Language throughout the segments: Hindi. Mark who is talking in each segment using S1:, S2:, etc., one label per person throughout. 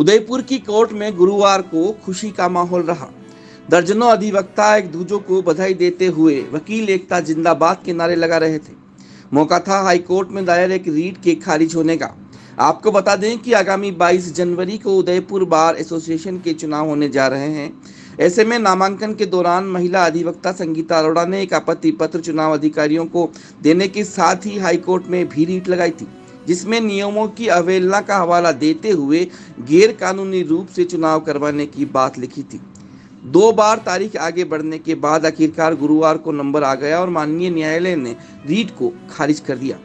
S1: उदयपुर की कोर्ट में गुरुवार को खुशी का माहौल रहा। दर्जनों अधिवक्ता एक दूसरे को बधाई देते हुए वकील एकता जिंदाबाद के नारे लगा रहे थे। मौका था हाई कोर्ट में दायर एक रीट के खारिज होने का। आपको बता दें कि आगामी 22 जनवरी को उदयपुर बार एसोसिएशन के चुनाव होने जा रहे हैं। ऐसे में नामांकन के दौरान महिला अधिवक्ता संगीता अरोड़ा ने एक आपत्ति पत्र चुनाव अधिकारियों को देने के साथ ही हाईकोर्ट में भी रीट लगाई थी, जिसमें नियमों की अवहेलना का हवाला देते हुए गैर कानूनी रूप से चुनाव करवाने की बात लिखी थी। 2 बार तारीख आगे बढ़ने के बाद आखिरकार गुरुवार को नंबर आ गया और माननीय न्यायालय ने रीट को खारिज कर दिया।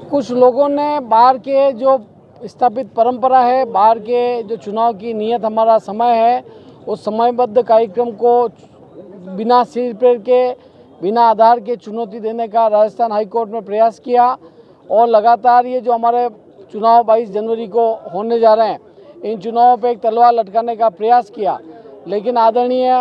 S2: कुछ लोगों ने बार के जो स्थापित परंपरा है, बार के जो चुनाव की नियत हमारा समय है, उस समयबद्ध कार्यक्रम को बिना सिर पैर के, बिना आधार के चुनौती देने का राजस्थान हाईकोर्ट में प्रयास किया और लगातार ये जो हमारे चुनाव 22 जनवरी को होने जा रहे हैं, इन चुनावों पे एक तलवार लटकाने का प्रयास किया। लेकिन आदरणीय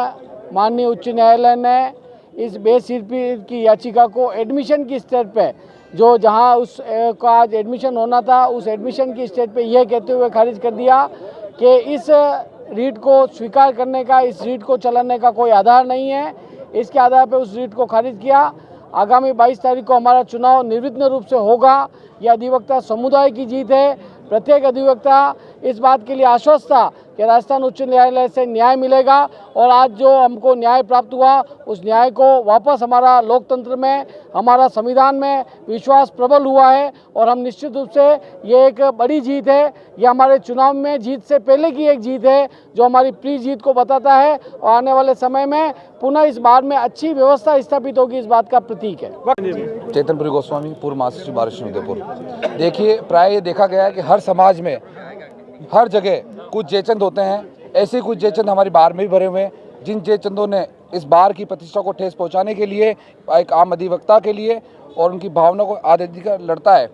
S2: माननीय उच्च न्यायालय ने इस बेसिर की याचिका को एडमिशन की स्टेज पे, जो जहां उस का आज एडमिशन होना था, उस एडमिशन की स्टेज पे यह कहते हुए खारिज कर दिया कि इस रीट को स्वीकार करने का, इस रीट को चलाने का कोई आधार नहीं है। इसके आधार पर उस रीट को खारिज किया। आगामी 22 तारीख को हमारा चुनाव निर्विघ्न रूप से होगा। यह अधिवक्ता समुदाय की जीत है। प्रत्येक अधिवक्ता इस बात के लिए आश्वस्त था कि राजस्थान उच्च न्यायालय से न्याय मिलेगा और आज जो हमको न्याय प्राप्त हुआ, उस न्याय को वापस हमारा लोकतंत्र में, हमारा संविधान में विश्वास प्रबल हुआ है और हम निश्चित रूप से ये एक बड़ी जीत है। ये हमारे चुनाव में जीत से पहले की एक जीत है, जो हमारी प्री जीत को बताता है और आने वाले समय में पुनः इस बार में अच्छी व्यवस्था स्थापित होगी, इस बात का प्रतीक है।
S3: चेतनपुरी गोस्वामी, पूर्व महासचिव बार एसोसिएशन उदयपुर। देखिए, प्राय ये देखा गया है कि हर समाज में, हर जगह कुछ जयचंद होते हैं। ऐसे कुछ जयचंद हमारी बार में भी भरे हुए हैं, जिन जयचंदों ने इस बार की प्रतिष्ठा को ठेस पहुंचाने के लिए, एक आम अधिवक्ता के लिए और उनकी भावना को आदि लड़ता है।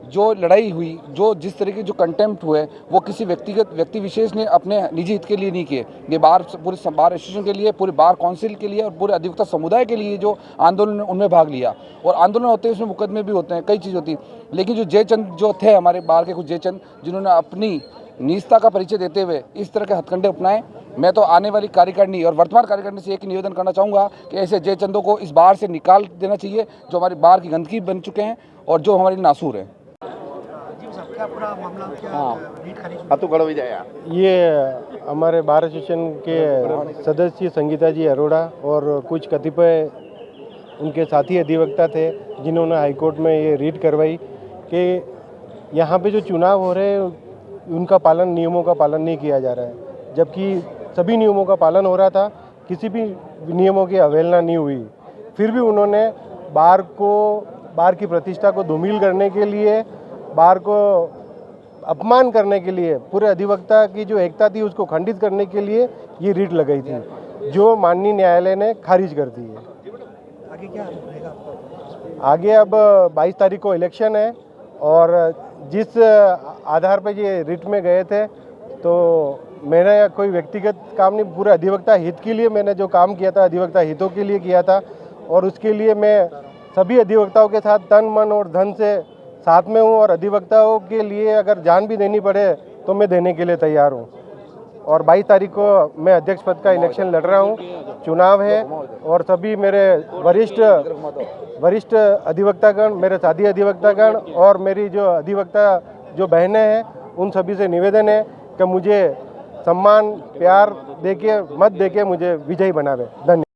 S3: जो लड़ाई हुई, जो जिस तरह के जो कंटेम्प्ट हुए, वो किसी व्यक्ति विशेष ने अपने निजी हित के लिए नहीं किए। ये पूरे बार एसोसिएशन के लिए, पूरे बार काउंसिल के लिए और पूरे अधिवक्ता समुदाय के लिए जो आंदोलन उनमें भाग लिया। और आंदोलन होते हैं, उसमें मुकदमे भी होते हैं, कई चीज़ होती है। लेकिन जो जयचंद जो थे हमारे बार के कुछ जयचंद, जिन्होंने अपनी निजता का परिचय देते हुए इस तरह के हथकंडे अपनाए, मैं तो आने वाली कार्यकारिणी और वर्तमान कार्यकारिणी से एक निवेदन करना चाहूँगा कि ऐसे जयचंदों को इस बार से निकाल देना चाहिए, जो हमारी बार की गंदगी बन चुके हैं और जो हमारे नासूर हैं।
S4: ये हमारे बार एसोसिएशन के सदस्य संगीता जी अरोड़ा और कुछ कतिपय उनके साथी अधिवक्ता थे, जिन्होंने हाईकोर्ट में ये रीट करवाई कि यहाँ पे जो चुनाव हो रहे हैं उनका पालन, नियमों का पालन नहीं किया जा रहा है, जबकि सभी नियमों का पालन हो रहा था, किसी भी नियमों की अवहेलना नहीं हुई। फिर भी उन्होंने बार की प्रतिष्ठा को धूमिल करने के लिए, बार को अपमान करने के लिए, पूरे अधिवक्ता की जो एकता थी उसको खंडित करने के लिए ये रीट लगाई थी, जो माननीय न्यायालय ने खारिज कर दी है। आगे क्या रहेगा? आगे अब 22 तारीख को इलेक्शन है और जिस आधार पर ये रीट में गए थे, तो मेरा कोई व्यक्तिगत काम नहीं, पूरे अधिवक्ता हित के लिए मैंने जो काम किया था, अधिवक्ता हितों के लिए किया था और उसके लिए मैं सभी अधिवक्ताओं के साथ तन मन और धन से साथ में हूँ और अधिवक्ताओं के लिए अगर जान भी देनी पड़े तो मैं देने के लिए तैयार हूँ। और 22 तारीख को मैं अध्यक्ष पद का इलेक्शन लड़ रहा हूँ, चुनाव है और सभी मेरे वरिष्ठ अधिवक्तागण, मेरे साथी अधिवक्तागण और मेरी जो अधिवक्ता जो बहनें हैं, उन सभी से निवेदन है कि मुझे सम्मान, प्यार देके, मत देके मुझे विजयी बनावे। धन्यवाद।